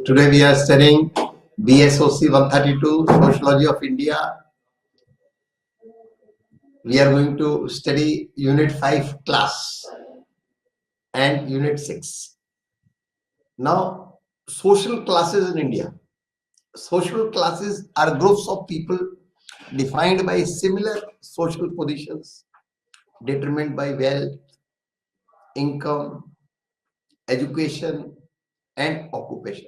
Today we are studying BSOC 132, Sociology of India. We are going to study Unit 5 class and Unit 6. Now, social classes in India. Social classes are groups of people defined by similar social positions, determined by wealth, income, education, and occupation.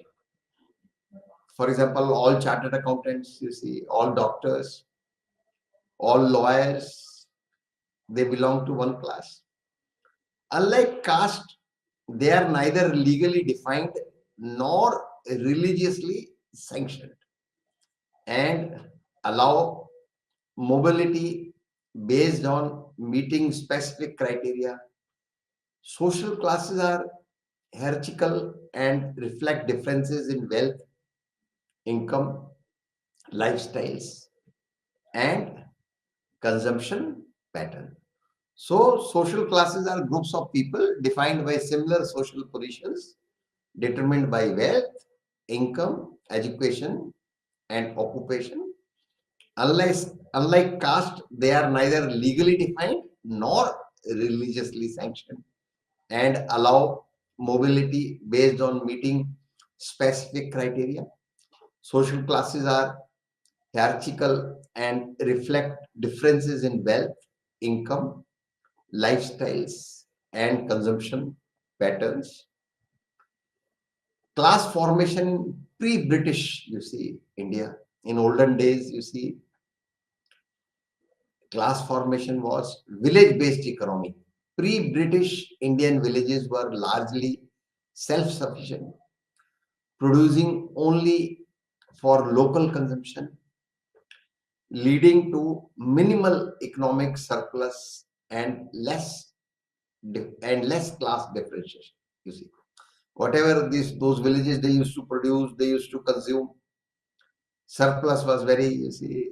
For example, all chartered accountants, you see, all doctors, all lawyers, they belong to one class. Unlike caste, they are neither legally defined nor religiously sanctioned and allow mobility based on meeting specific criteria. Social classes are hierarchical and reflect differences in wealth, income, lifestyles, and consumption pattern. So, social classes are groups of people defined by similar social positions, determined by wealth, income, education, and occupation. Unlike caste, they are neither legally defined nor religiously sanctioned and allow mobility based on meeting specific criteria. Social classes are hierarchical and reflect differences in wealth, income, lifestyles, and consumption patterns. Class formation in pre-British, you see, India. In olden days, you see, class formation was village-based economy. Pre-British Indian villages were largely self-sufficient, producing only for local consumption, leading to minimal economic surplus and less class differentiation. You see, whatever those villages they used to produce, they used to consume. Surplus was very, you see,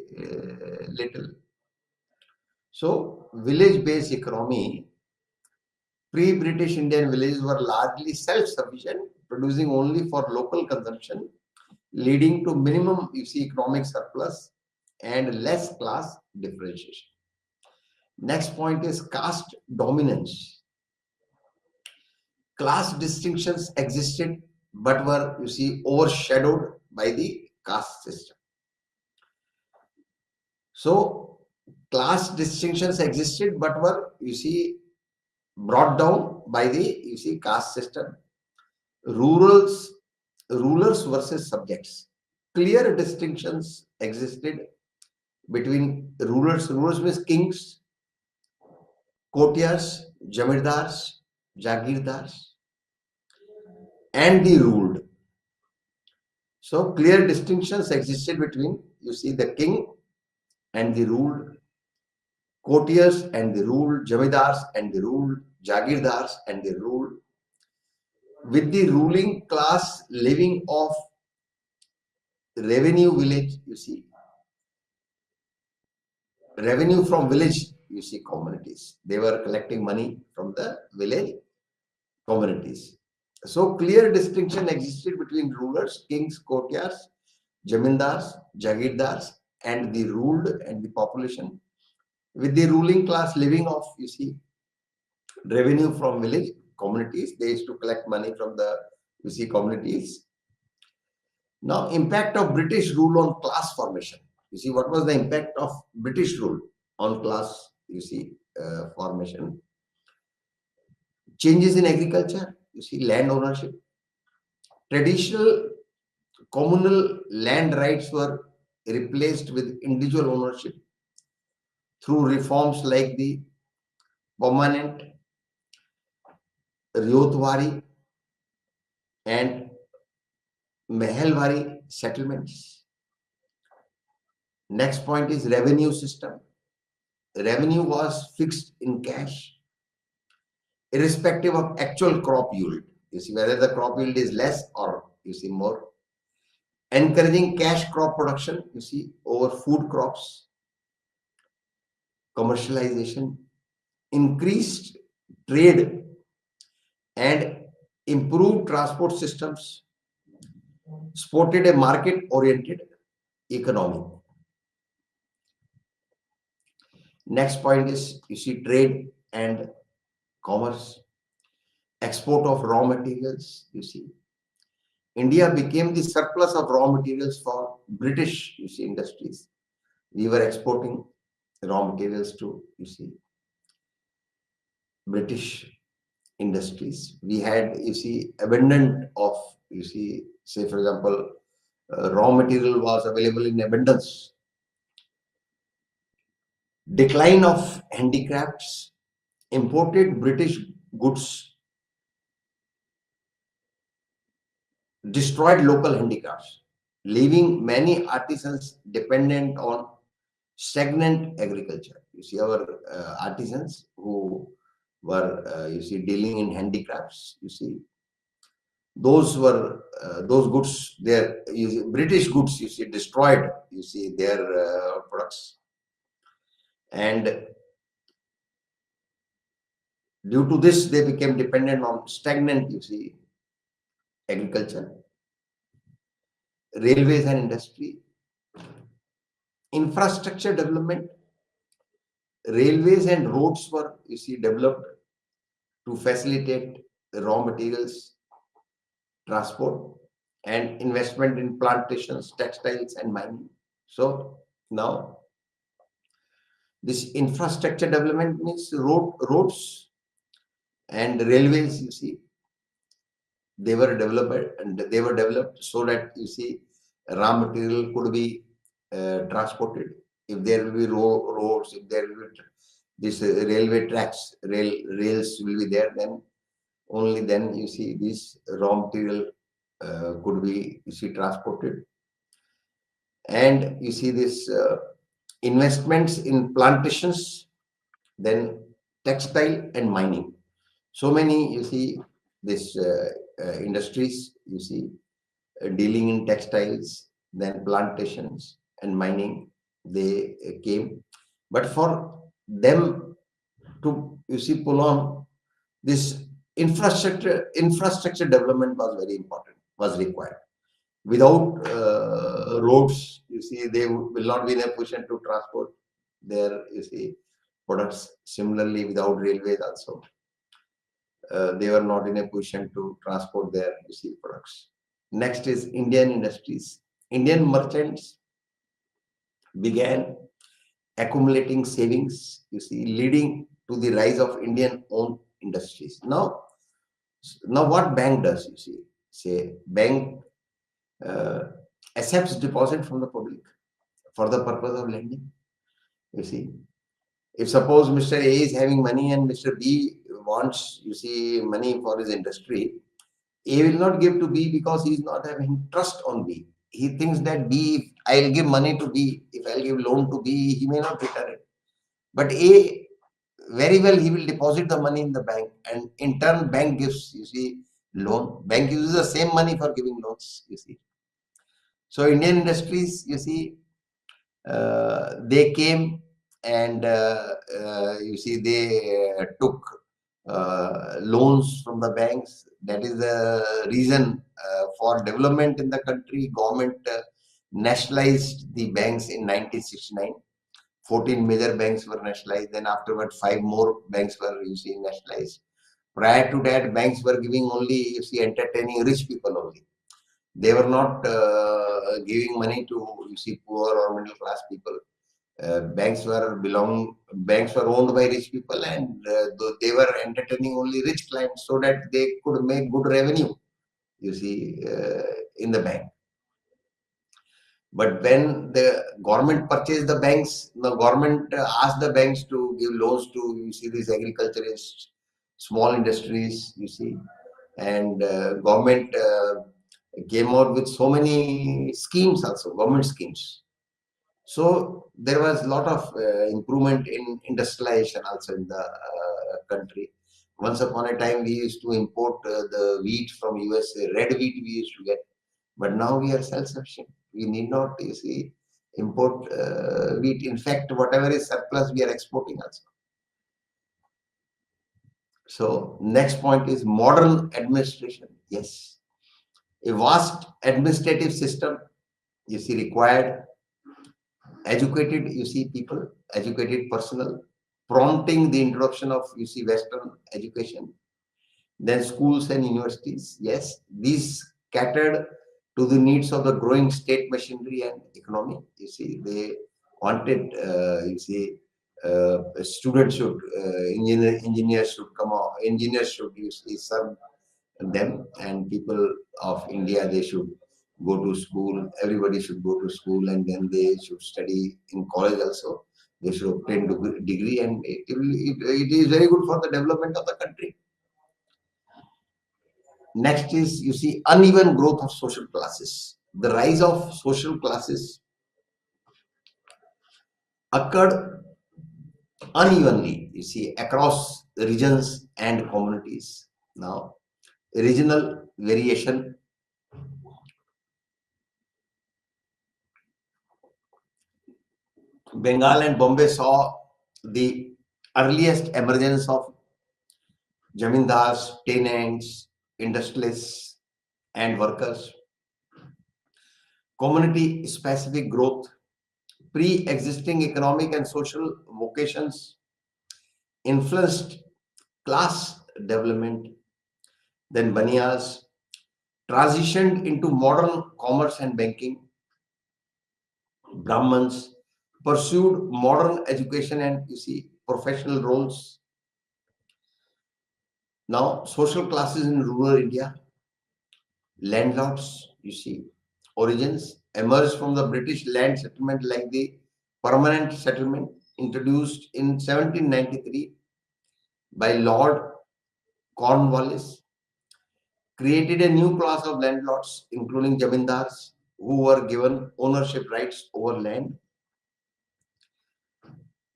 little. So, village-based economy, pre-British Indian villages were largely self-sufficient, producing only for local consumption, leading to minimum, you see, economic surplus and less class differentiation. Next point is caste dominance. Class distinctions existed but were, you see, overshadowed by the caste system. So, class distinctions existed but were, you see, brought down by the, you see, caste system. Rurals, rulers versus subjects. Clear distinctions existed between rulers. Rulers means kings, courtiers, jamidars, jagirdars, and the ruled. So clear distinctions existed between, you see, the king and the ruled, courtiers and the ruled, jamidars and the ruled, jagirdars and the ruled, with the ruling class living off revenue village, you see, revenue from village, you see, communities. They were collecting money from the village communities. So clear distinction existed between rulers, kings, courtiers, jamindars, jagirdars, and the ruled and the population, with the ruling class living off, you see, revenue from village communities. They used to collect money from the, you see, communities. Now, impact of British rule on class formation. You see, what was the impact of British rule on class, you see, formation? Changes in agriculture, you see, land ownership. Traditional communal land rights were replaced with individual ownership through reforms like the permanent Ryotwari and Mehelwari settlements. Next point is revenue system. Revenue was fixed in cash, irrespective of actual crop yield. You see, whether the crop yield is less or, you see, more. Encouraging cash crop production, you see, over food crops. Commercialization, increased trade, and improved transport systems. supported a market-oriented economy. Next point is, you see, trade and commerce, export of raw materials. You see, India became the surplus of raw materials for British, you see, industries. We were exporting raw materials to, you see, British industries. We had, you see, abundant of, you see, say for example, raw material was available in abundance. Decline of handicrafts, imported British goods destroyed local handicrafts, leaving many artisans dependent on stagnant agriculture. You see, our artisans who were, you see, dealing in handicrafts, you see, those goods, their British goods, you see, destroyed, you see, their products. And due to this, they became dependent on stagnant, you see, agriculture, railways and industry, infrastructure development. Railways and roads were, you see, developed to facilitate the raw materials transport and investment in plantations, textiles, and mining. So now this infrastructure development means roads and railways. You see, they were developed so that, you see, raw material could be transported. If there will be roads, if there will be this railway tracks, rails will be there, then only then, you see, this raw material could be, you see, transported. And you see this investments in plantations, then textile and mining. So many, you see, this industries, you see, dealing in textiles, then plantations and mining, they came. But for them to, you see, pull on this infrastructure development was very important, was required. Without roads, you see, they will not be in a position to transport their, you see, products. Similarly, without railways also, they were not in a position to transport their, you see, products. Next is Indian industries. Indian merchants began accumulating savings, you see, leading to the rise of Indian owned industries. Now what bank does, you see, say bank uh, accepts deposit from the public for the purpose of lending. You see, if suppose Mr. A is having money and Mr. B wants, you see, money for his industry, A will not give to B because he is not having trust on B. He thinks that B, if I'll give money to B, if I'll give loan to B, he may not return it. But A, very well, he will deposit the money in the bank, and in turn, bank gives, you see, loan. Bank uses the same money for giving loans, you see. So Indian industries, you see, they came and you see, they took loans from the banks. That is the reason for development in the country. Government nationalized the banks in 1969. 14 major banks were nationalized. Then afterward, 5 more banks were, you see, nationalized. Prior to that, banks were giving only, you see, entertaining rich people only. They were not giving money to, you see, poor or middle class people. Banks were owned by rich people, and they were entertaining only rich clients so that they could make good revenue, you see, in the bank. But when the government purchased the banks, the government asked the banks to give loans to, you see, these agriculturists, small industries, you see, and government came out with so many schemes also, government schemes. So there was a lot of improvement in industrialization also in the country. Once upon a time, we used to import the wheat from USA, red wheat we used to get, but now we are self-sufficient. We need not, you see, import wheat. In fact, whatever is surplus, we are exporting also. So next point is modern administration. Yes, A vast administrative system, required educated, people, educated personnel, prompting the introduction of, Western education. Then schools and universities, yes, these catered to the needs of the growing state machinery and economy. They wanted, students should, engineers should come out, engineers should, serve them, and people of India, they should go to school. Everybody should go to school, and then they should study in college also. They should obtain degree, and it is very good for the development of the country. Next is, uneven growth of social classes. The rise of social classes occurred unevenly, across regions and communities. Now, regional variation. Bengal and Bombay saw the earliest emergence of zamindars, tenants, industrialists, and workers. Community specific growth, pre-existing economic and social vocations influenced class development. Then Banias transitioned into modern commerce and banking. Brahmins pursued modern education and, professional roles. Now, social classes in rural India, landlords, origins emerged from the British land settlement, like the permanent settlement introduced in 1793 by Lord Cornwallis, created a new class of landlords, including zamindars, who were given ownership rights over land.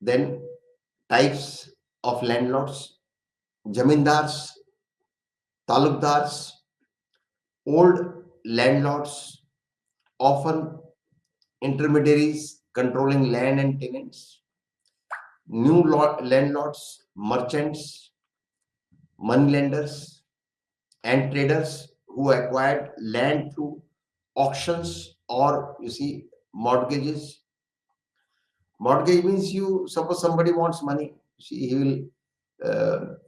Then types of landlords: zamindars, talukdars, old landlords, often intermediaries controlling land and tenants; new landlords, merchants, moneylenders, and traders who acquired land through auctions or, mortgages. Mortgage means, you suppose somebody wants money, he will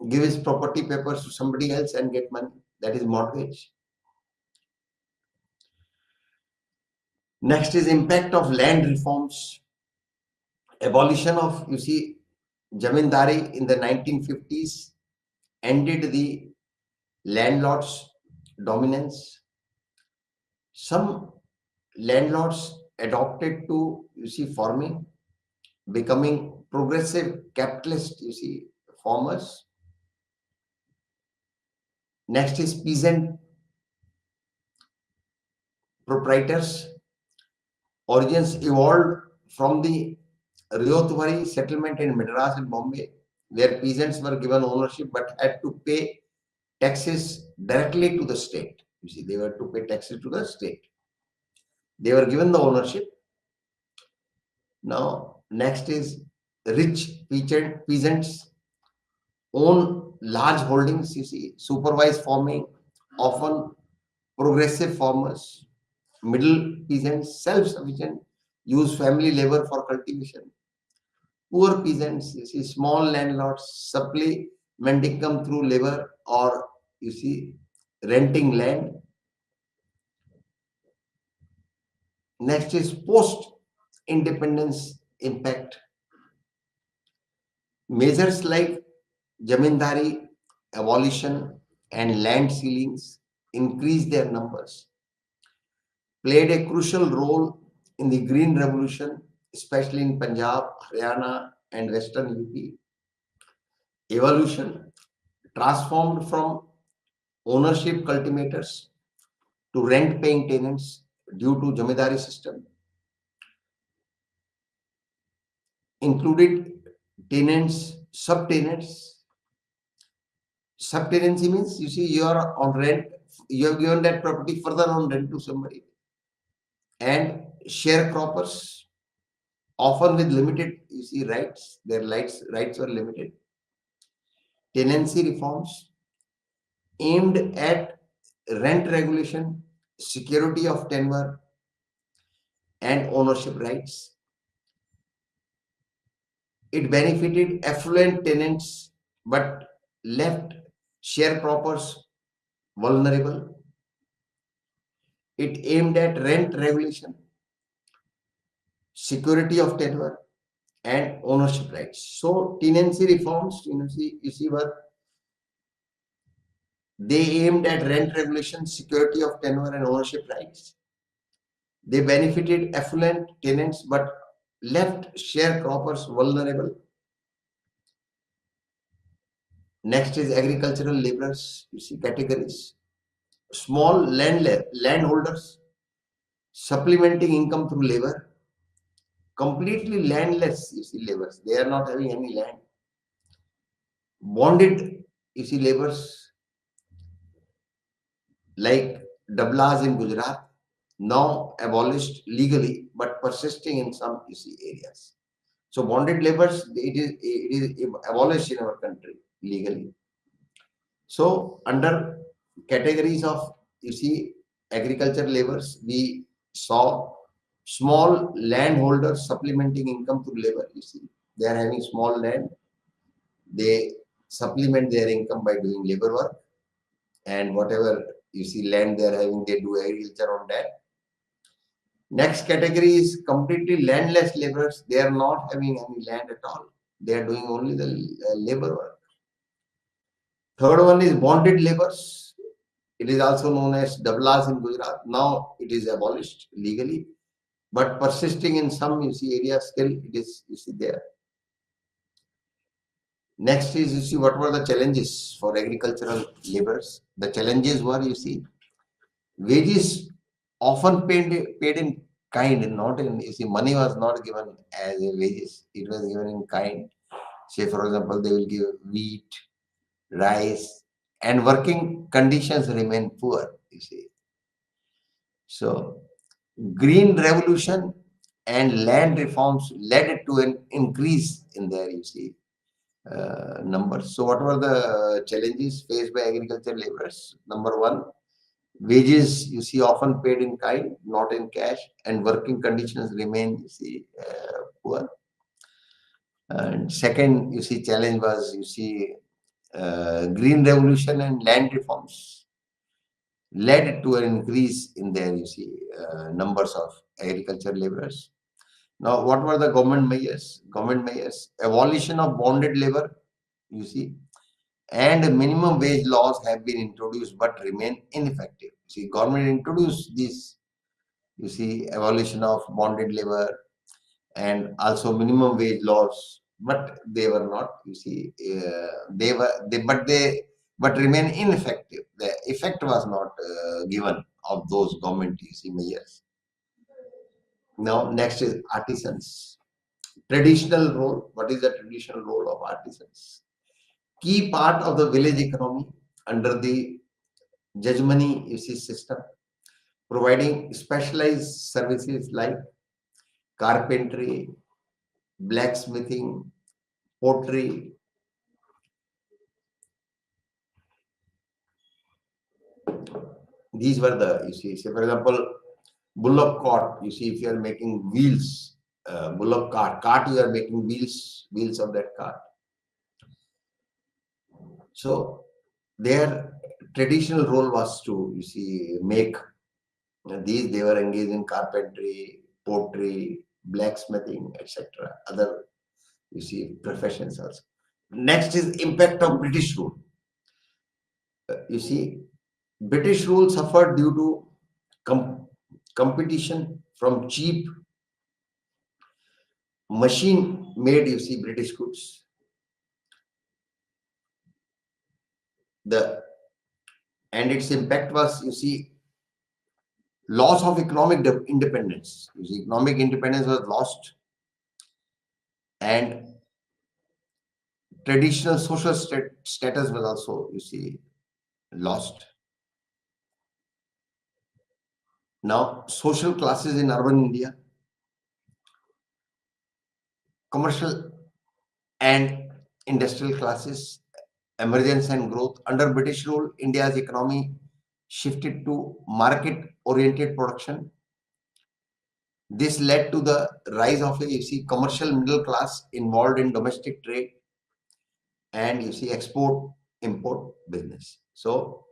give his property papers to somebody else and get money. That is mortgage. Next is impact of land reforms. Abolition of, zamindari in the 1950s ended the landlord's dominance. Some landlords adopted to, farming, becoming progressive capitalist, farmers. Next is peasant proprietors. Origins evolved from the Ryotwari settlement in Madras and Bombay, where peasants were given ownership but had to pay taxes directly to the state. They were to pay taxes to the state. They were given the ownership. Now, next is rich peasants own large holdings, supervise farming, often progressive farmers. Middle peasants, self-sufficient, use family labor for cultivation. Poor peasants, small landlords, supplement income through labor or, renting land. Next is post-independence impact. Measures like zamindari, abolition, and land ceilings increased their numbers, played a crucial role in the Green Revolution, especially in Punjab, Haryana, and Western UP. Evolution transformed from ownership cultivators to rent-paying tenants due to zamindari system, included tenants, subtenants. Subtenancy means, you are on rent, you have given that property further on rent to somebody. And sharecroppers, often with limited, rights. Their rights were limited. Tenancy reforms aimed at rent regulation, security of tenure and ownership rights. It benefited affluent tenants but left sharecroppers vulnerable. It aimed at rent regulation, security of tenure, and ownership rights. So tenancy reforms, you see were they aimed at rent regulation, security of tenure, and ownership rights. They benefited affluent tenants but left sharecroppers vulnerable. Next is agricultural laborers, you see categories. Small landholders supplementing income through labor, completely landless, you see, laborers. They are not having any land. Bonded, you see, laborers like Dablas in Gujarat, now abolished legally but persisting in some, you see, areas. So bonded laborers, it is abolished in our country legally. So under categories of, you see, agriculture laborers, we saw small landholders supplementing income through labor. You see, they are having small land, they supplement their income by doing labor work, and whatever, you see, land they are having, they do agriculture on that. Next category is completely landless laborers. They are not having any land at all. They are doing only the labor work. Third one is bonded laborers. It is also known as Dablas in Gujarat. Now it is abolished legally, but persisting in some, you see, areas still it is, you see, there. Next is, you see, what were the challenges for agricultural laborers? The challenges were, you see, wages often paid in kind, not in, you see, money was not given as a wages. It was given in kind. Say, for example, they will give wheat, rice, and working conditions remain poor, you see. So, green revolution and land reforms led to an increase in their, you see, numbers. So, what were the challenges faced by agricultural laborers? Number one, wages, you see, often paid in kind, not in cash, and working conditions remain, you see, poor. And second, you see, challenge was, you see, green revolution and land reforms led to an increase in their, you see, numbers of agriculture laborers. Now, what were the government measures? Government measures, abolition of bonded labor, you see, and minimum wage laws have been introduced but remain ineffective. See, government introduced this, you see, abolition of bonded labor and also minimum wage laws, but they were not, you see, but remain ineffective. The effect was not given of those government, you see, measures. Now, next is artisans. Traditional role. What is the traditional role of artisans? Key part of the village economy under the judgmony, you see, system, providing specialized services like carpentry, blacksmithing, pottery. These were the, you see, say for example, bullock cart. You see, if you are making wheels, bullock cart, you are making wheels of that cart. So their traditional role was to, you see, make these. They were engaged in carpentry, pottery, blacksmithing, etc. Other, you see, professions also. Next is impact of British rule. You see, British rule suffered due to competition from cheap machine made, you see, British goods. The and its impact was, you see, loss of economic independence. You see, economic independence was lost, and traditional social status was also, you see, lost. Now, social classes in urban India, commercial and industrial classes, emergence and growth. Under British rule, India's economy shifted to market-oriented production. This led to the rise of a commercial middle class involved in domestic trade and export import business. So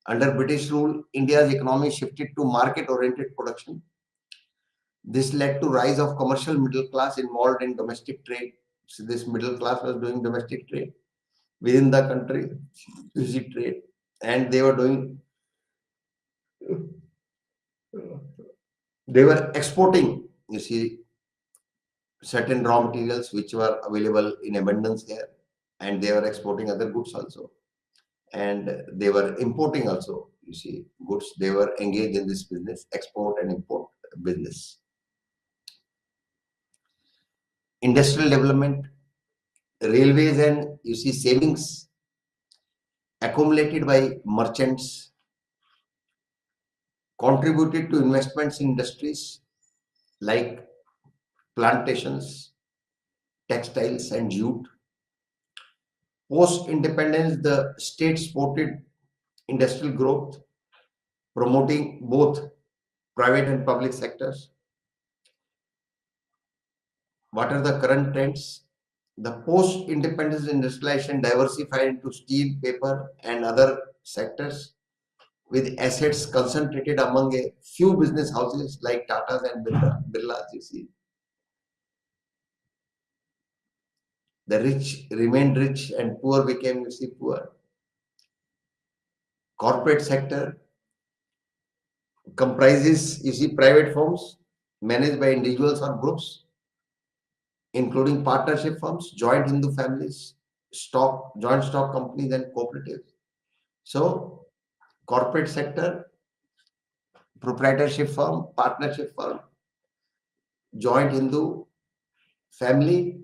under British rule, India's economy shifted to market-oriented production. This led to rise of commercial middle class involved in domestic trade. So this middle class was doing domestic trade within the country, trade, and they were doing, they were exporting, certain raw materials which were available in abundance here, and they were exporting other goods also, and they were importing also, goods. They were engaged in this business, export and import business. Industrial development, railways, and savings accumulated by merchants contributed to investments in industries like plantations, textiles, and jute. Post independence, the state supported industrial growth, promoting both private and public sectors. What are the current trends? The post independence industrialization diversified into steel, paper, and other sectors, with assets concentrated among a few business houses like Tata's and Birla's. The rich remained rich and poor became poor. Corporate sector comprises private firms managed by individuals or groups, including partnership firms, joint Hindu families, joint stock companies, and cooperatives. So corporate sector, proprietorship firm, partnership firm, joint Hindu family,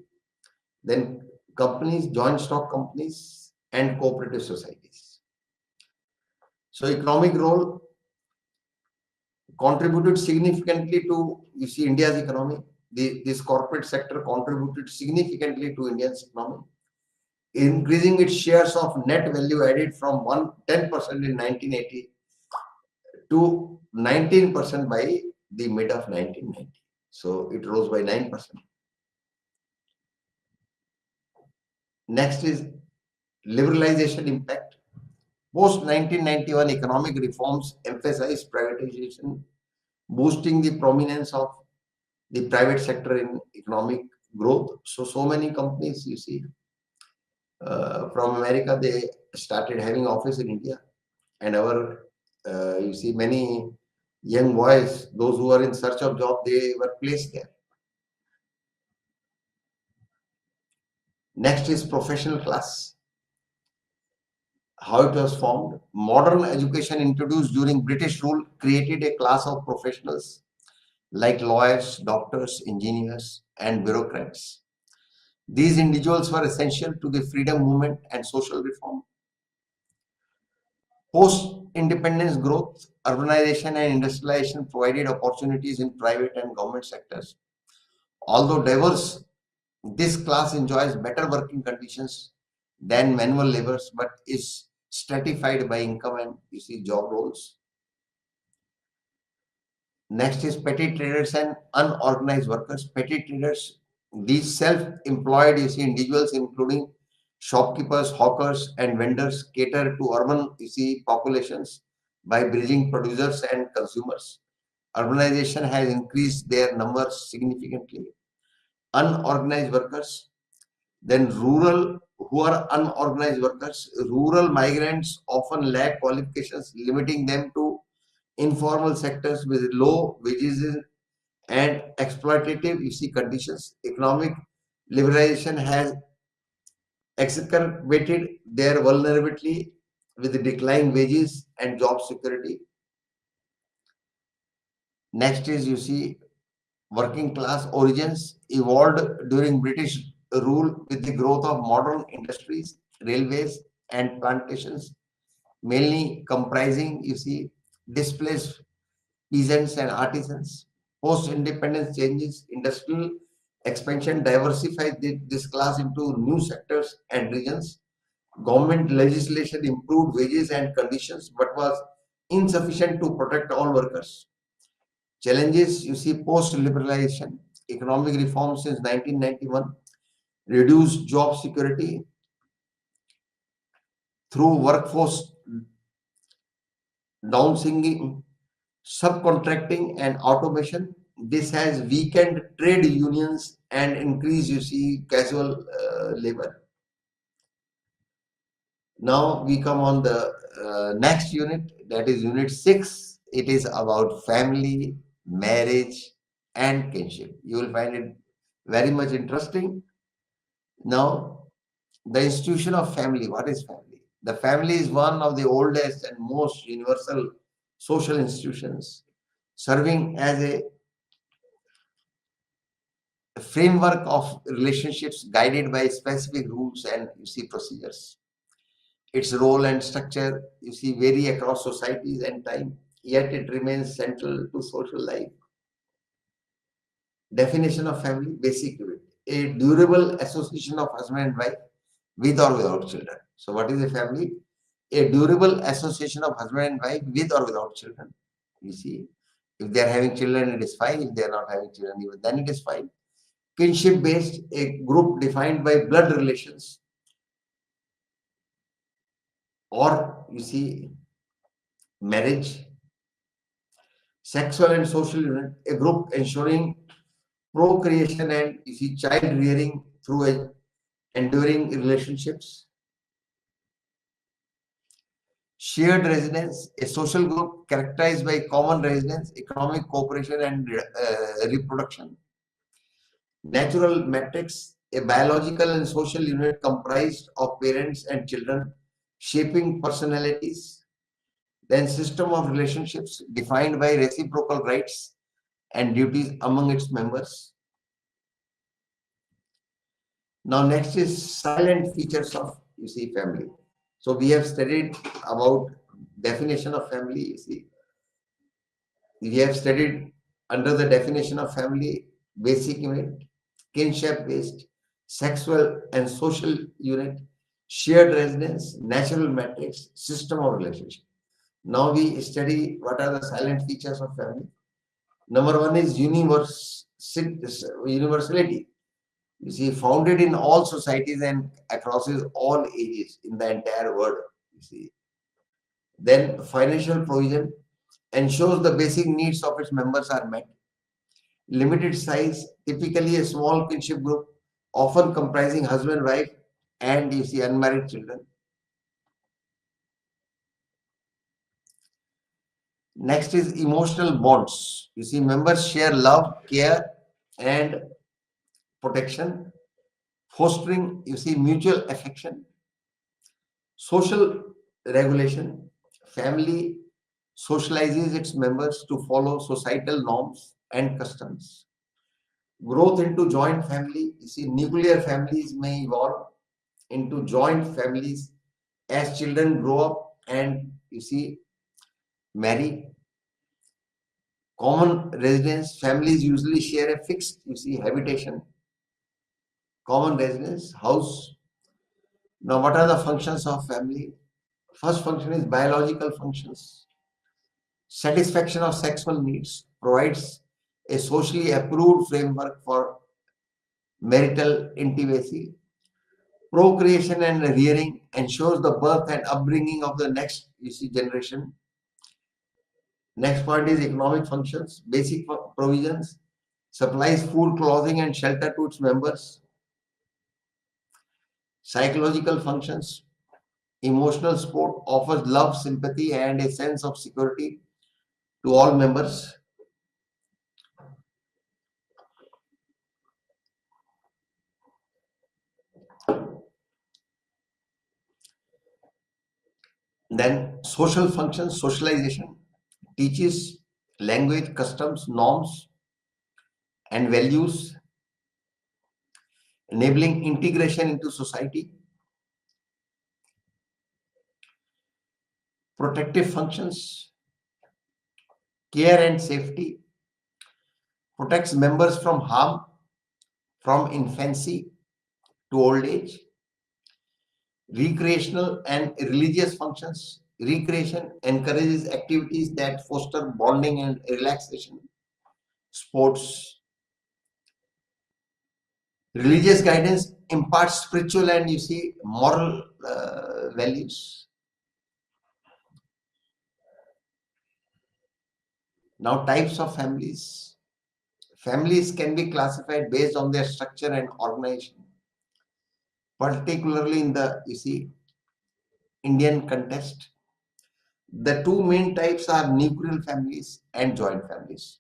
then companies, joint stock companies, and cooperative societies. So economic role contributed significantly to India's economy. This corporate sector contributed significantly to India's economy, increasing its shares of net value added from 10% in 1980 to 19% by the mid of 1990. So it rose by 9%. Next is liberalization impact. Post 1991 economic reforms emphasized privatization, boosting the prominence of the private sector in economic growth. So many companies, from America, they started having office in India, and our, many young boys, those who are in search of job, they were placed there. Next is professional class. How it was formed. Modern education introduced during British rule created a class of professionals like lawyers, doctors, engineers, and bureaucrats. These individuals were essential to the freedom movement and social reform. Post-independence growth, urbanization, and industrialization provided opportunities in private and government sectors. Although diverse, this class enjoys better working conditions than manual laborers, but is stratified by income and job roles. Next is petty traders and unorganized workers. Petty traders, these self-employed individuals, including shopkeepers, hawkers, and vendors, cater to urban populations by bridging producers and consumers. Urbanization has increased their numbers significantly. Unorganized workers, then rural, who are unorganized workers, rural migrants often lack qualifications, limiting them to informal sectors with low wages and exploitative conditions. Economic liberalization has exacerbated their vulnerability with declining wages and job security. Next is working class origins evolved during British rule with the growth of modern industries, railways, and plantations, mainly comprising displaced peasants and artisans. Post-independence changes, industrial expansion diversified this class into new sectors and regions. Government legislation improved wages and conditions, but was insufficient to protect all workers. Challenges you see post liberalization, economic reforms since 1991, reduced job security through workforce downsizing, subcontracting, and automation. This has weakened trade unions and increased, you see, casual labor. Now we come on the next unit, that is unit 6. It is about family, marriage, and kinship. You will find it very much interesting. Now, the institution of family. What is family? The family is one of the oldest and most universal social institutions, serving as a framework of relationships guided by specific rules and, you see, procedures. Its role and structure, you see, vary across societies and time, yet it remains central to social life. Definition of family, basic unit. A durable association of husband and wife with or without children. So what is a family? A durable association of husband and wife with or without children. You see, if they are having children, it is fine. If they are not having children, even then it is fine. Kinship based, a group defined by blood relations, or you see, marriage. Sexual and social unit, a group ensuring procreation and, you see, child rearing through a enduring relationships. Shared residence, a social group characterized by common residence, economic cooperation, and reproduction. Natural matrix, a biological and social unit comprised of parents and children shaping personalities. Then system of relationships defined by reciprocal rights and duties among its members. Now next is silent features of, you see, family. So we have studied about definition of family. You see, we have studied under the definition of family, basic unit, kinship based, sexual and social unit, shared residence, natural matrix, system of relationship. Now we study what are the silent features of family. Number one is universality. You see, founded in all societies and across all ages in the entire world. You see, then financial provision ensures the basic needs of its members are met. Limited size, typically a small kinship group, often comprising husband, wife, and, you see, unmarried children. Next is emotional bonds. You see, members share love, care, and protection, fostering, you see, mutual affection. Social regulation. Family socializes its members to follow societal norms and customs. Growth into joint family. You see, nuclear families may evolve into joint families as children grow up and, you see, marry. Common residence. Families usually share a fixed, you see, habitation. Common residence, house. Now, what are the functions of family? First function is biological functions. Satisfaction of sexual needs, provides a socially approved framework for marital intimacy. Procreation and rearing ensures the birth and upbringing of the next, you see, generation. Next point is economic functions, basic provisions, supplies food, clothing, and shelter to its members. Psychological functions, emotional support, offers love, sympathy, and a sense of security to all members. Then social functions, socialization, teaches language, customs, norms, and values, enabling integration into society. Protective functions, care and safety, protects members from harm from infancy to old age. Recreational and religious functions, Recreation encourages activities that foster bonding and relaxation. Sports, religious guidance imparts spiritual and moral values. Now, types of families. Families can be classified based on their structure and organization, particularly in the Indian context. The two main types are nuclear families and joint families.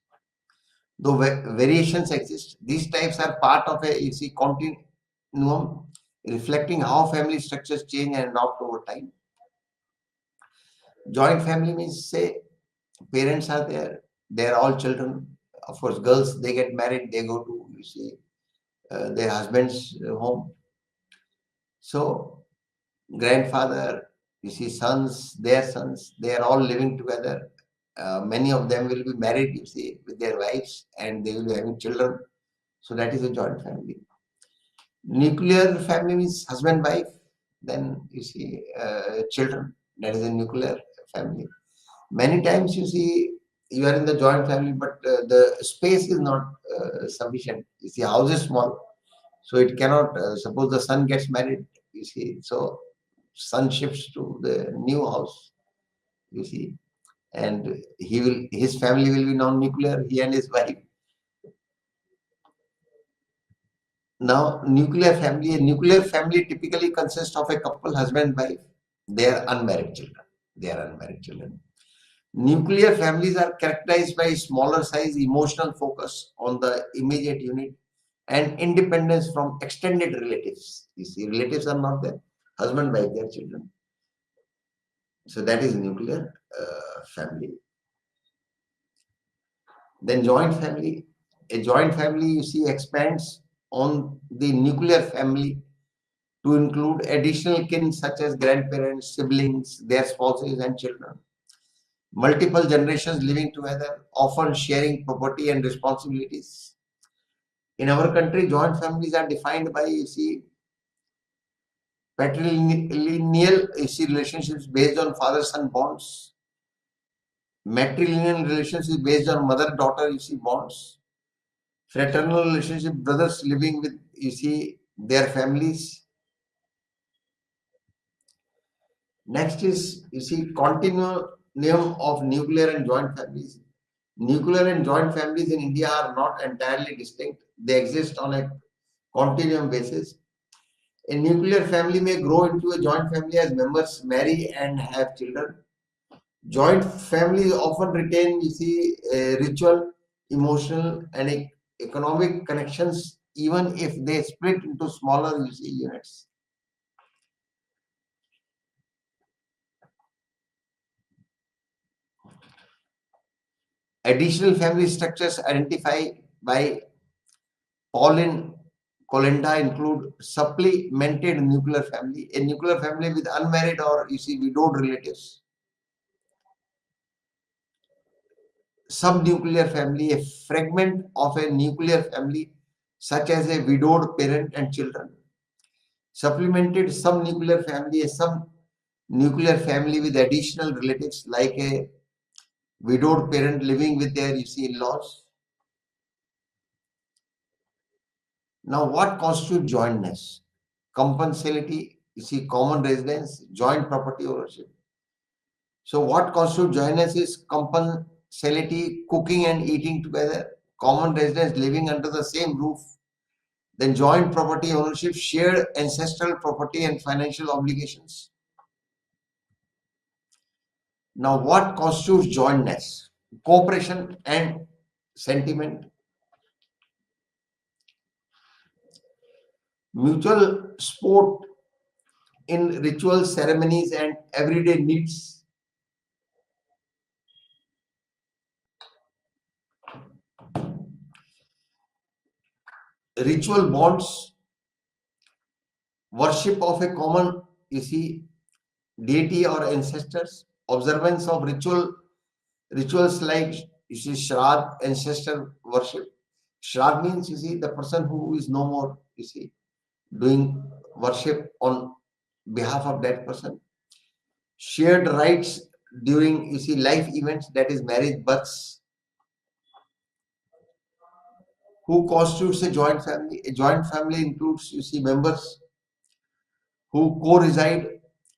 Though variations exist, these types are part of a continuum reflecting how family structures change and adopt over time. Joint family means, say, parents are there, they are all children. Of course, girls, they get married, they go to their husband's home. So grandfather, sons, their sons, they are all living together. Many of them will be married, with their wives, and they will be having children. So that is a joint family. Nuclear family means husband, wife, then children. That is a nuclear family. Many times you are in the joint family, but the space is not sufficient. House is small, so it cannot. Suppose the son gets married, so son shifts to the new house, and his family will be non-nuclear. He and his wife. Now, a nuclear family typically consists of a couple, husband, wife. They are unmarried children. Nuclear families are characterized by smaller size, emotional focus on the immediate unit, and independence from extended relatives. Relatives are not there. Husband, wife, their children. So that is nuclear family. Then joint family. A joint family, expands on the nuclear family to include additional kin such as grandparents, siblings, their spouses, and children. Multiple generations living together, often sharing property and responsibilities. In our country, joint families are defined by patrilineal relationships based on father-son bonds, matrilineal relationships based on mother-daughter bonds, fraternal relationship, brothers living with their families. Next is continuum of nuclear and joint families. Nuclear and joint families in India are not entirely distinct. They exist on a continuum basis. A nuclear family may grow into a joint family as members marry and have children. Joint families often retain, ritual, emotional, and economic connections, even if they split into smaller, units. Additional family structures identified by Pauline Colenda include supplemented nuclear family, a nuclear family with unmarried or widowed relatives. Subnuclear family, a fragment of a nuclear family, such as a widowed parent and children. Supplemented subnuclear family, a subnuclear family with additional relatives like a widowed parent living with their in-laws. Now, what constitutes jointness? Compulsality, common residence, joint property ownership. So, what constitutes jointness is compulsality, cooking and eating together, common residence, living under the same roof. Then, joint property ownership, shared ancestral property and financial obligations. Now, what constitutes jointness? Cooperation and sentiment, mutual support in rituals, ceremonies, and everyday needs. Ritual bonds, worship of a common, deity or ancestors, observance of rituals like Shraddh, ancestor worship. Shraddh means the person who is no more, doing worship on behalf of that person. shared rights during life events, that is marriage, births. Who constitutes a joint family? A joint family includes members who co-reside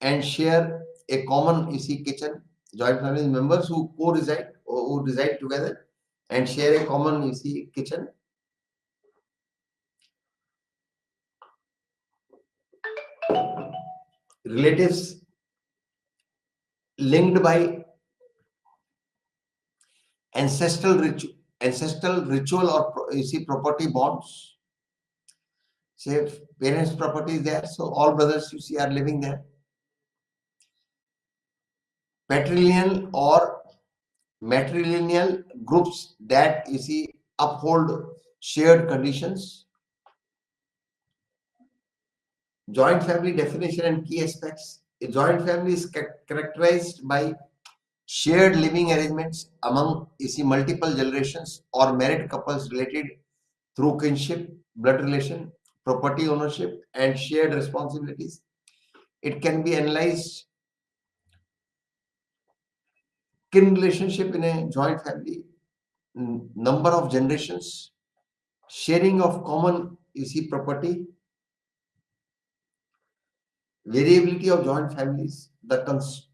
and share a common kitchen. Joint family members who co-reside or who reside together and share a common kitchen. Relatives linked by ancestral ritual or property bonds. Say parents' property is there, so all brothers are living there. Patrilineal or matrilineal groups that uphold shared conditions. Joint family definition and key aspects. A joint family is characterized by shared living arrangements among multiple generations or married couples related through kinship, blood relation, property ownership, and shared responsibilities. It can be analyzed kin relationship in a joint family, number of generations, sharing of common property, variability of joint families, the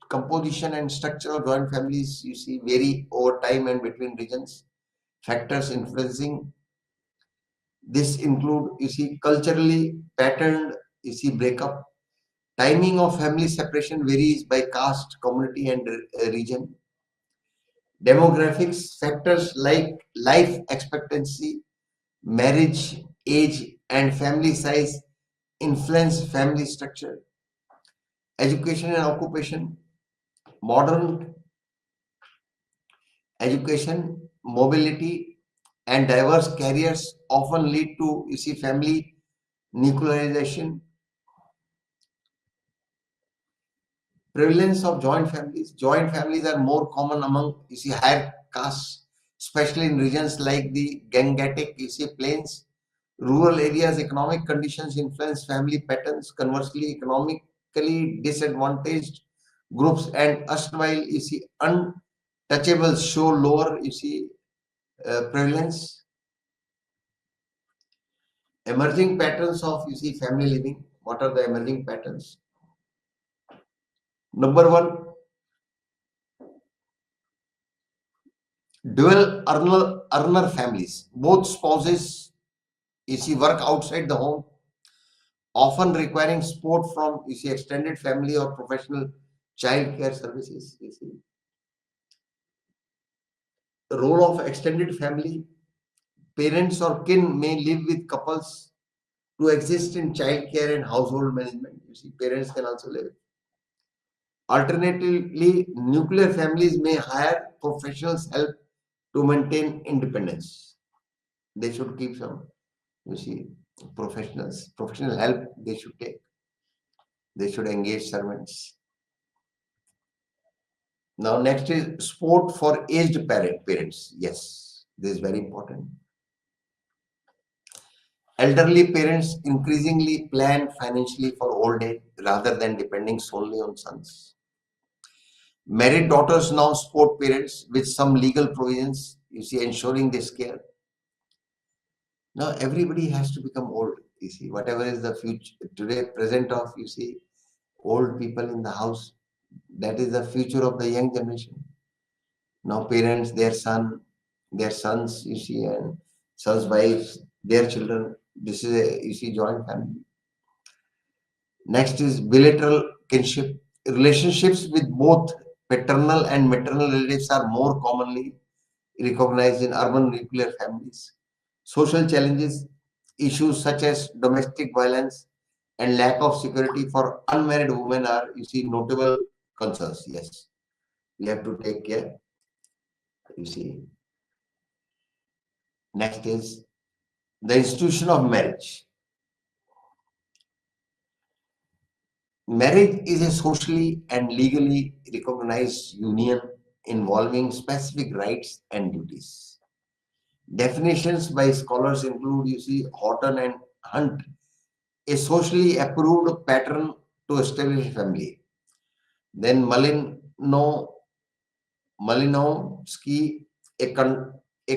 composition and structure of joint families vary over time and between regions. Factors influencing this include culturally patterned breakup. Timing of family separation varies by caste, community, and region. Demographics factors like life expectancy, marriage age, and family size influence family structure. Education and occupation. Modern education, mobility, and diverse careers often lead to family nuclearization. Prevalence of joint families. Joint families are more common among higher castes, especially in regions like the Gangetic plains. Rural areas, economic conditions influence family patterns. Conversely, economically disadvantaged groups and erstwhile untouchables show lower prevalence. Emerging patterns of family living. What are the emerging patterns? Number one, dual earner families. Both spouses work outside the home, often requiring support from extended family or professional child care services. The role of extended family. Parents or kin may live with couples to exist in child care and household management. Parents can also live. Alternatively, nuclear families may hire professionals help to maintain independence. They should keep some, professional help they should take. They should engage servants. Now, next is support for aged parents. Yes, this is very important. Elderly parents increasingly plan financially for old age rather than depending solely on sons. Married daughters now support parents with some legal provisions, ensuring this care. Now everybody has to become old. Whatever is the future today, present of old people in the house, that is the future of the young generation. Now parents, their sons, and sons' wives, their children. This is a joint family. Next is bilateral kinship. Relationships with both paternal and maternal relatives are more commonly recognized in urban nuclear families. Social challenges, issues such as domestic violence and lack of security for unmarried women are, notable concerns. Yes, we have to take care. You see, next is the institution of marriage. Marriage is a socially and legally recognized union involving specific rights and duties. Definitions by scholars include, Horton and Hunt, a socially approved pattern to establish a family. Then Malinovsky, a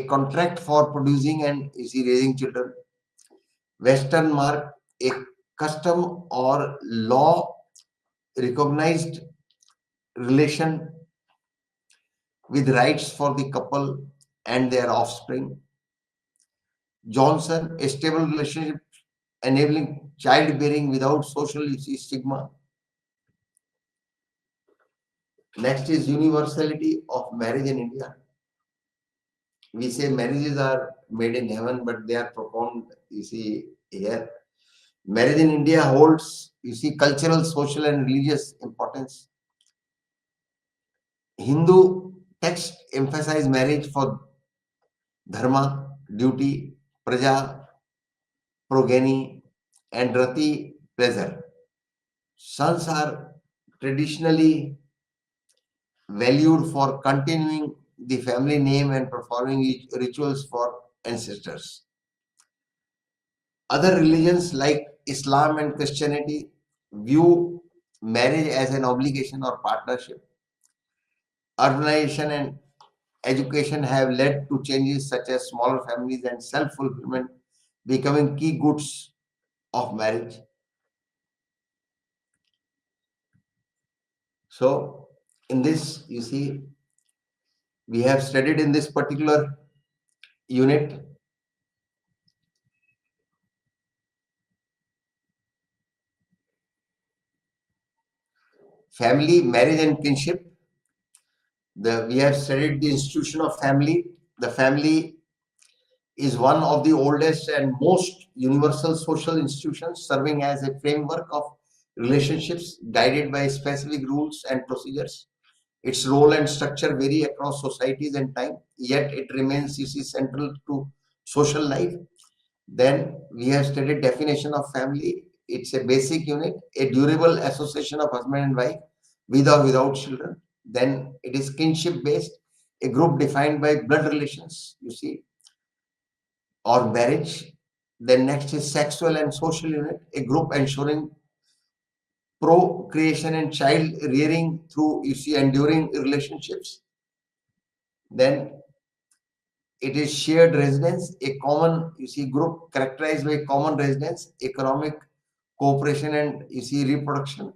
contract for producing and raising children. Western mark, a custom or law recognized relation with rights for the couple and their offspring. Johnson, a stable relationship enabling childbearing without social stigma. Next is universality of marriage in India. We say marriages are made in heaven, but they are performed, here. Marriage in India holds, cultural, social, and religious importance. Hindu texts emphasize marriage for dharma, duty, praja, progeny, and rati, pleasure. Sons are traditionally valued for continuing the family name and performing rituals for ancestors. Other religions like Islam and Christianity view marriage as an obligation or partnership. Urbanization and education have led to changes such as smaller families and self fulfillment becoming key goods of marriage. So, in this, we have studied in this particular unit family, marriage, and kinship. We have studied the institution of family. The family is one of the oldest and most universal social institutions, serving as a framework of relationships guided by specific rules and procedures. Its role and structure vary across societies and time, yet it remains, central to social life. Then we have studied definition of family. It's a basic unit, a durable association of husband and wife with or without children. Then it is kinship based, a group defined by blood relations, or marriage. Then next is sexual and social unit, a group ensuring procreation and child rearing through, enduring relationships. Then it is shared residence, a common, group characterized by common residence, economic cooperation, and reproduction.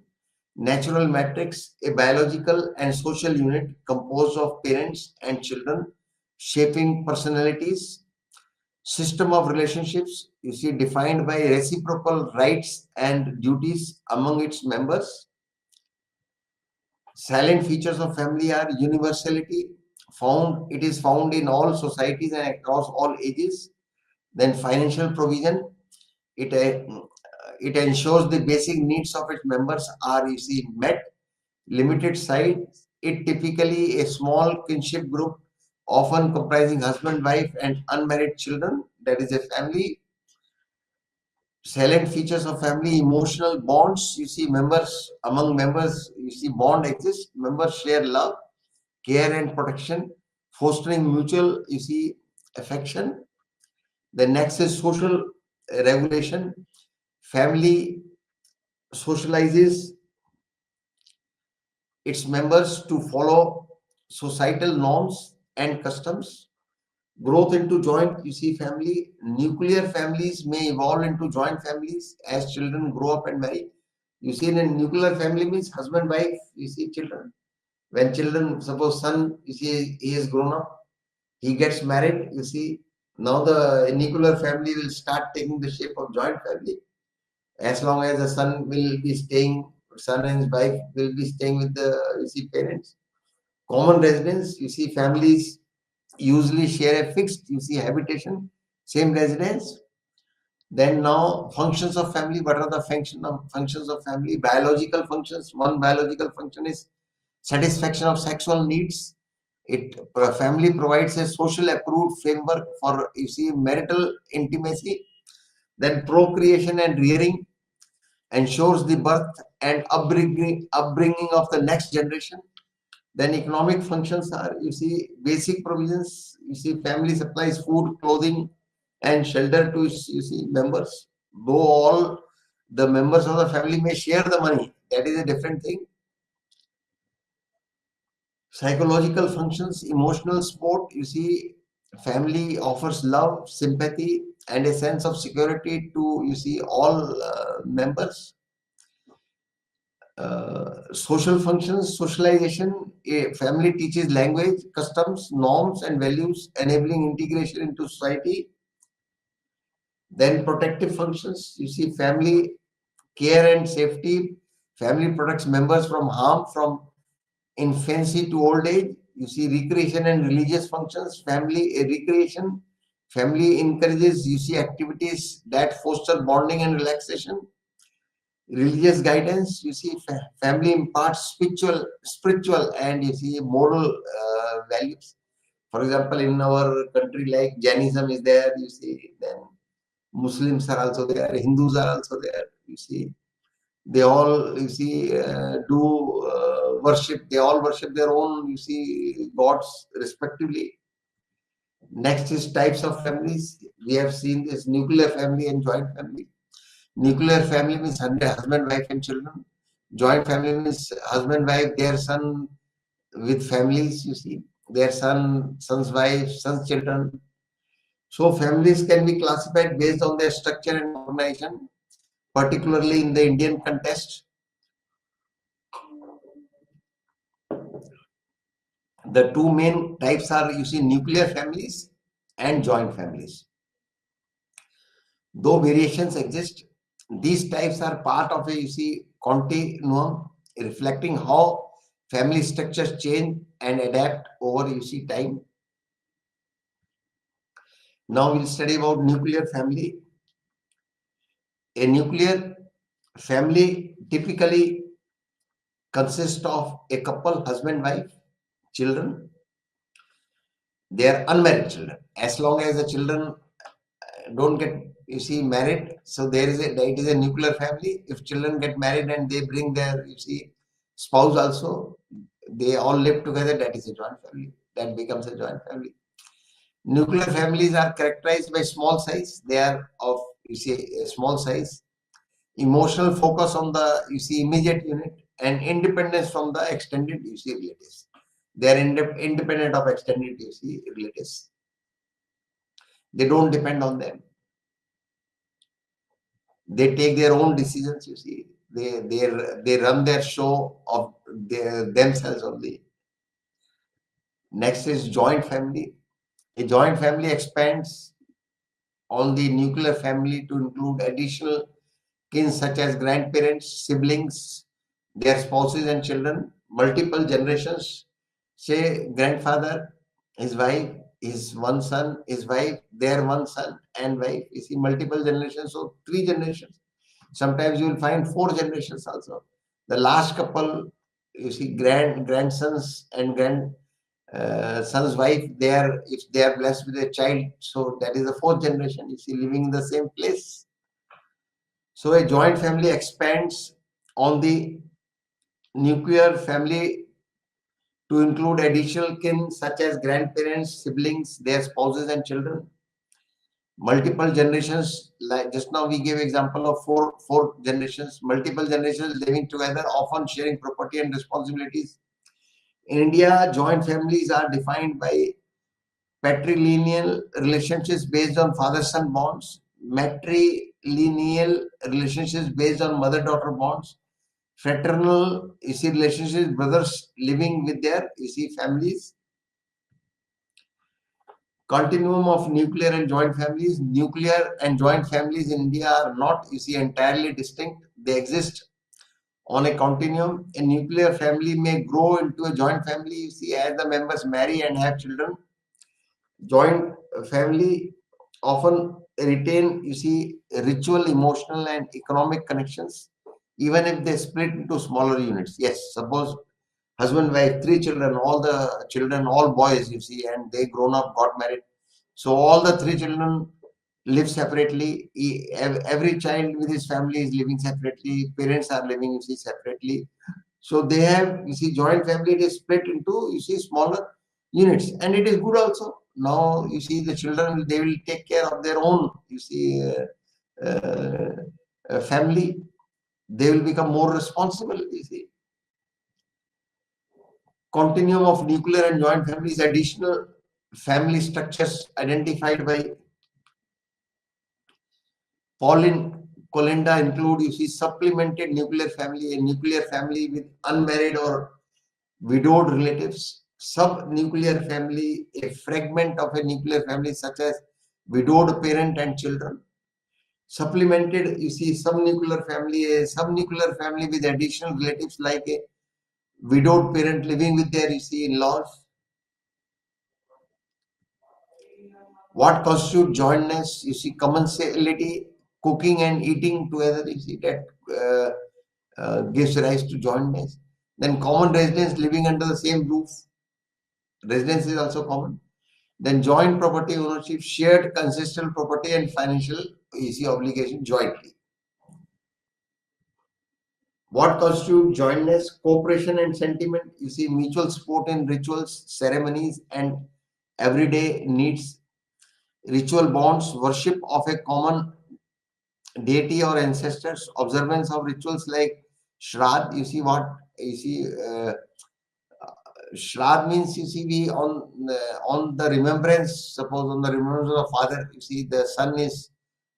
Natural matrix, a biological and social unit composed of parents and children, shaping personalities. System of relationships, defined by reciprocal rights and duties among its members. Silent features of family are universality, it is found in all societies and across all ages. Then financial provision, it ensures the basic needs of its members are, met. Limited size, it typically a small kinship group, often comprising husband, wife, and unmarried children. That is a family. Salient features of family: emotional bonds. Members among members, bond exists. Members share love, care, and protection, fostering mutual, affection. The next is social regulation. Family socializes its members to follow societal norms and customs. Growth into joint, family. Nuclear families may evolve into joint families as children grow up and marry. In a nuclear family means husband, wife, children. When children, suppose son, he has grown up, he gets married, now the nuclear family will start taking the shape of joint family. As long as the son will be staying, son and his wife will be staying with the, parents. Common residence, families usually share a fixed, habitation, same residence. Then now functions of family. What are the functions of family? Biological functions. One biological function is satisfaction of sexual needs. Family provides a social approved framework for, marital intimacy. Then procreation and rearing ensures the birth and upbringing of the next generation. Then economic functions are, basic provisions. Family supplies food, clothing, and shelter to its, members. Though all the members of the family may share the money, that is a different thing. Psychological functions, emotional support. You see, family offers love, sympathy, and a sense of security to, you see, all members. Social functions, socialization. A family teaches language, customs, norms, and values, enabling integration into society. Then protective functions. You see, family care and safety. Family protects members from harm from infancy to old age. You see, recreation and religious functions. Family recreation. Family encourages, you see, activities that foster bonding and relaxation. Religious guidance. You see, family imparts spiritual and, you see, moral values. For example, in our country, like Jainism is there. You see, then Muslims are also there. Hindus are also there. You see, they all, you see, do worship. They all worship their own, you see, gods respectively. Next is types of families. We have seen this nuclear family and joint family. Nuclear family means husband, wife, and children. Joint family means husband, wife, their son with families. You see, their son's wife, son's children. So families can be classified based on their structure and organization, particularly in the Indian context. The two main types are, you see, nuclear families and joint families. Though variations exist, these types are part of a, you see, continuum reflecting how family structures change and adapt over, you see, time. Now we'll study about nuclear family. A nuclear family typically consists of a couple, husband, wife, children. They are unmarried children. As long as the children don't get, you see, married, so it is a nuclear family. If children get married and they bring their, you see, spouse also, they all live together, that is a joint family. That becomes a joint family. Nuclear families are characterized by small size. They are of, you see, a small size, emotional focus on the, you see, immediate unit, and independence from the extended, you see, relatives. They are independent of extended, you see, relatives. They don't depend on them. They take their own decisions. You see, they run their show of themselves only. Next is joint family. A joint family expands on the nuclear family to include additional kin such as grandparents, siblings, their spouses and children, multiple generations. Say grandfather, his wife, his one son, his wife, their one son and wife. You see, multiple generations, so 3 generations. Sometimes you will find 4 generations also. The last couple, you see, grandsons and son's wife, they are, if they are blessed with a child, so that is the 4th generation. You see, living in the same place. So a joint family expands on the nuclear family to include additional kin such as grandparents, siblings, their spouses and children. Multiple generations, like just now we gave example of four generations, multiple generations living together, often sharing property and responsibilities. In India, joint families are defined by patrilineal relationships based on father-son bonds, matrilineal relationships based on mother-daughter bonds, fraternal, you see, relationships, brothers living with their, you see, families. Continuum of nuclear and joint families. Nuclear and joint families in India are not, you see, entirely distinct. They exist on a continuum. A nuclear family may grow into a joint family, you see, as the members marry and have children. Joint family often retain, you see, ritual, emotional, and economic connections, even if they split into smaller units. Yes, suppose husband, wife, 3 children, all the children, all boys, you see, and they grown up, got married. So all the 3 children live separately. Every child with his family is living separately. Parents are living, you see, separately. So they have, you see, joint family, it is split into, you see, smaller units, and it is good also. Now, you see, the children, they will take care of their own, you see, family. They will become more responsible, you see. continuum of nuclear and joint families. Additional family structures identified by Pauline Colinda include, you see, supplemented nuclear family, a nuclear family with unmarried or widowed relatives, sub-nuclear family, a fragment of a nuclear family such as widowed parent and children. Supplemented, you see, subnuclear family, a subnuclear family with additional relatives like a widowed parent living with their, you see, in-laws. What constitutes jointness? You see, commensality, cooking and eating together, you see, that gives rise to jointness. Then common residence living under the same roof. Residence is also common. Then joint property ownership, shared consistent property and financial, you see, obligation jointly. What constitutes jointness? Cooperation and sentiment. You see, mutual support in rituals, ceremonies, and everyday needs. Ritual bonds, worship of a common deity or ancestors, observance of rituals like Shraddh. You see what? You see, Shraddh means, you see, we on the remembrance, suppose on the remembrance of the father, you see, the son is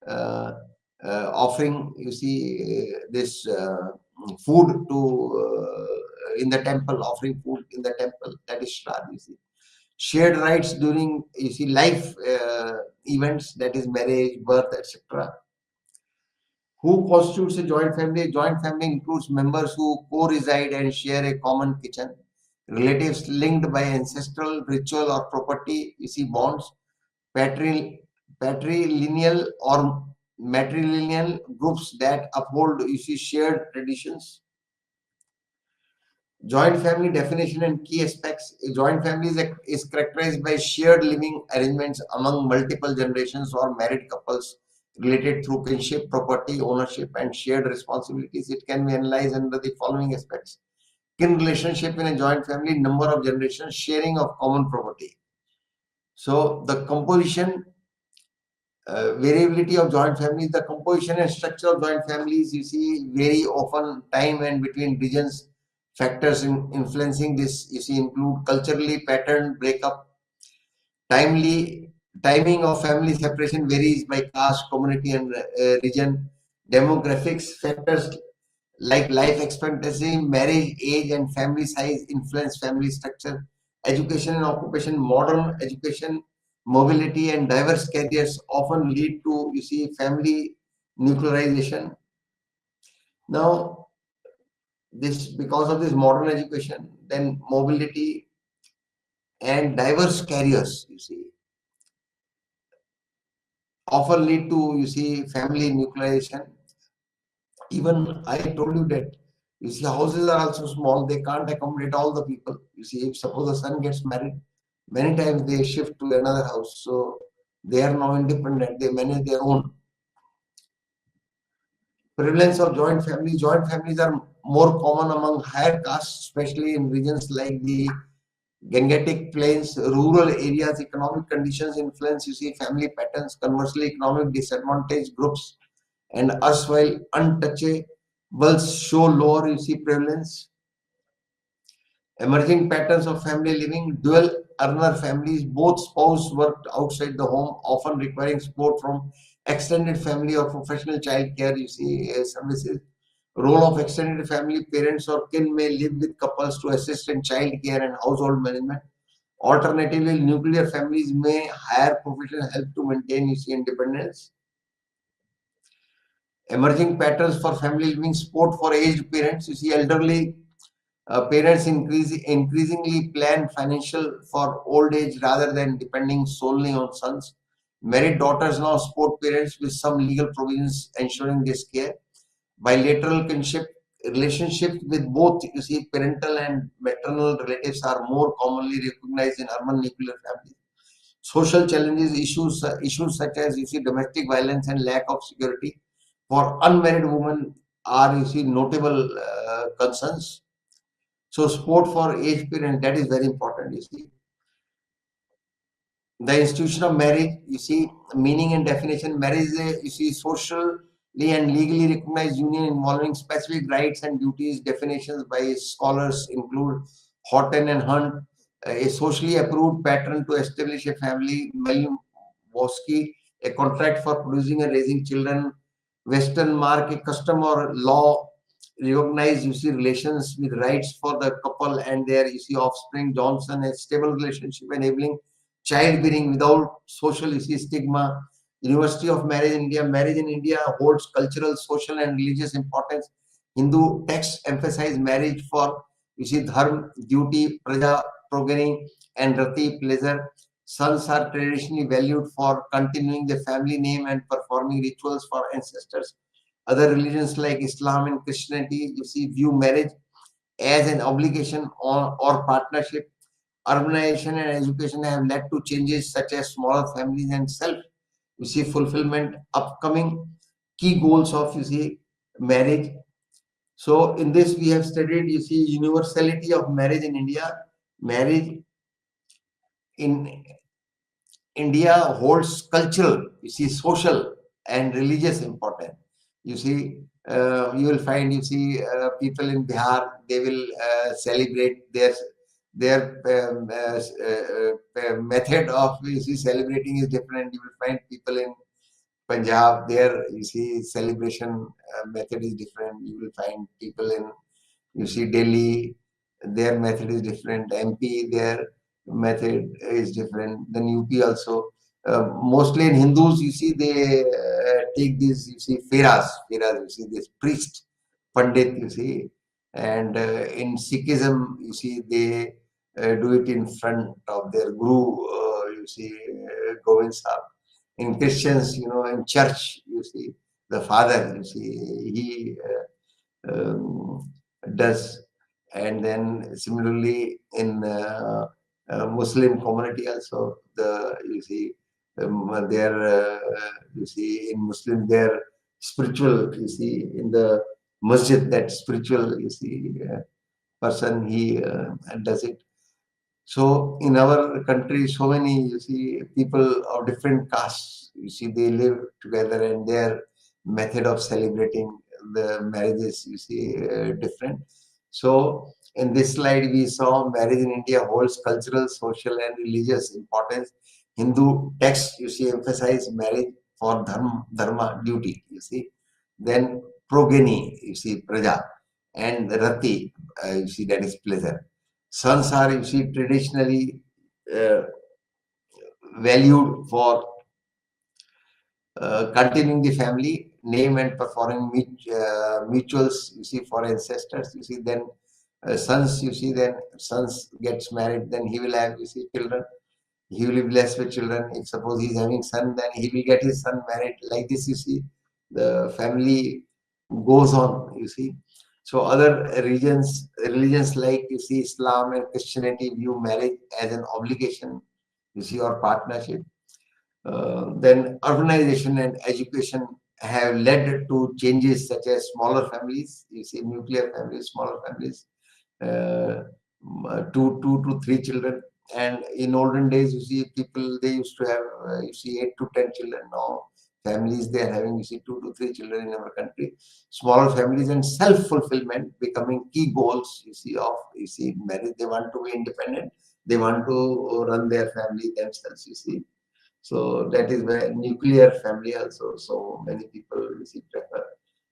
uh, offering, you see, this food to in the temple, offering food in the temple. That is Shraddh, you see. Shared rights during, you see, life events, that is marriage, birth, etc. Who constitutes a joint family? A joint family includes members who co-reside and share a common kitchen, relatives linked by ancestral, ritual, or property, you see, bonds, patrilineal or matrilineal groups that uphold, you see, shared traditions. Joint family definition and key aspects. A joint family is characterized by shared living arrangements among multiple generations or married couples related through kinship, property, ownership, and shared responsibilities. It can be analyzed under the following aspects. Kin relationship in a joint family, number of generations, sharing of common property. So the composition, variability of joint families, the composition and structure of joint families, you see, vary often time and between regions. Factors influencing this, you see, include culturally pattern breakup, timely timing of family separation varies by caste, community, and region. Demographics factors like life expectancy, marriage age, and family size influence family structure. Education and occupation, modern education, mobility, and diverse careers often lead to, you see, family nuclearization. Now, this because of this modern education, then mobility and diverse careers, you see, often lead to, you see, family nuclearization. Even I told you that, you see, houses are also small, they can't accommodate all the people. You see, if suppose the son gets married, many times they shift to another house, so they are now independent, they manage their own. Prevalence of joint families. Joint families are more common among higher castes, especially in regions like the Gangetic Plains, rural areas. Economic conditions influence, you see, family patterns. Conversely, economic disadvantaged groups and erstwhile untouchables show lower, you see, prevalence. Emerging patterns of family living, dual earner families, both spouses worked outside the home, often requiring support from extended family or professional child care, you see, services. Role of extended family, parents or kin may live with couples to assist in child care and household management. Alternatively, nuclear families may hire professional help to maintain, you see, independence. Emerging patterns for family living, support for aged parents, you see, elderly parents increasingly plan financial for old age rather than depending solely on sons. Married daughters now support parents with some legal provisions ensuring this care. Bilateral kinship relationships with both, you see, parental and maternal relatives are more commonly recognized in urban nuclear families. Social challenges, issues such as, you see, domestic violence and lack of security for unmarried women are, you see, notable concerns. So support for aged parents, that is very important, you see. The institution of marriage, you see, meaning and definition. Marriage is a, you see, socially and legally recognized union involving specific rights and duties. Definitions by scholars include Horton and Hunt, a socially approved pattern to establish a family. Malinowski, a contract for producing and raising children. Western mark, a custom or law recognize relations with rights for the couple and their offspring. Johnson, a stable relationship enabling childbearing without social stigma. University of Marriage in India holds cultural, social, and religious importance. Hindu texts emphasize marriage for dharma, duty, praja, progeny, and rati, pleasure. Sons are traditionally valued for continuing the family name and performing rituals for ancestors. Other religions like Islam and Christianity, view marriage as an obligation or partnership. Urbanization and education have led to changes such as smaller families and self fulfillment. Upcoming key goals of marriage. So in this we have studied universality of marriage in India. Marriage in India holds cultural, social and religious importance. You will find, people in Bihar, they will celebrate their method of celebrating is different. You will find people in Punjab, their celebration method is different. You will find people in Delhi, their method is different. MP, their method is different. Then UP also. Mostly in Hindus, they take these, feras, this priest, Pandit, and in Sikhism, they do it in front of their guru, Govind Sahib. In Christians, in church, the father, he does. And then similarly in Muslim community also, their in Muslim, their spiritual, in the masjid, that spiritual, person, he does it. So in our country, so many, people of different castes, they live together, and their method of celebrating the marriages, different. So in this slide, we saw marriage in India holds cultural, social, and religious importance. Hindu texts, emphasize marriage for dharma, duty, Then progeny, praja, and rati, that is pleasure. Sons are, traditionally uh, valued for continuing the family name and performing mutuals, for ancestors. Then sons, then sons gets married, then he will have, children. He will be blessed with children. If suppose he is having son, then he will get his son married. Like this, the family goes on, So other religions like, Islam and Christianity view marriage as an obligation, or partnership. Then urbanization and education have led to changes such as smaller families, nuclear families, smaller families, uh, two to three children. And in olden days, people, they used to have, 8 to 10 children. Now families, they are having, 2 to 3 children in our country. Smaller families and self-fulfillment becoming key goals, of, marriage. They want to be independent. They want to run their family themselves, So that is where nuclear family also, so many people, prefer.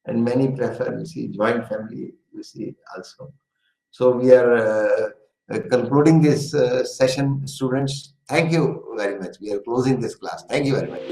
And many prefer, joint family, also. So we are concluding this session, students. Thank you very much. We are closing this class. Thank you very much.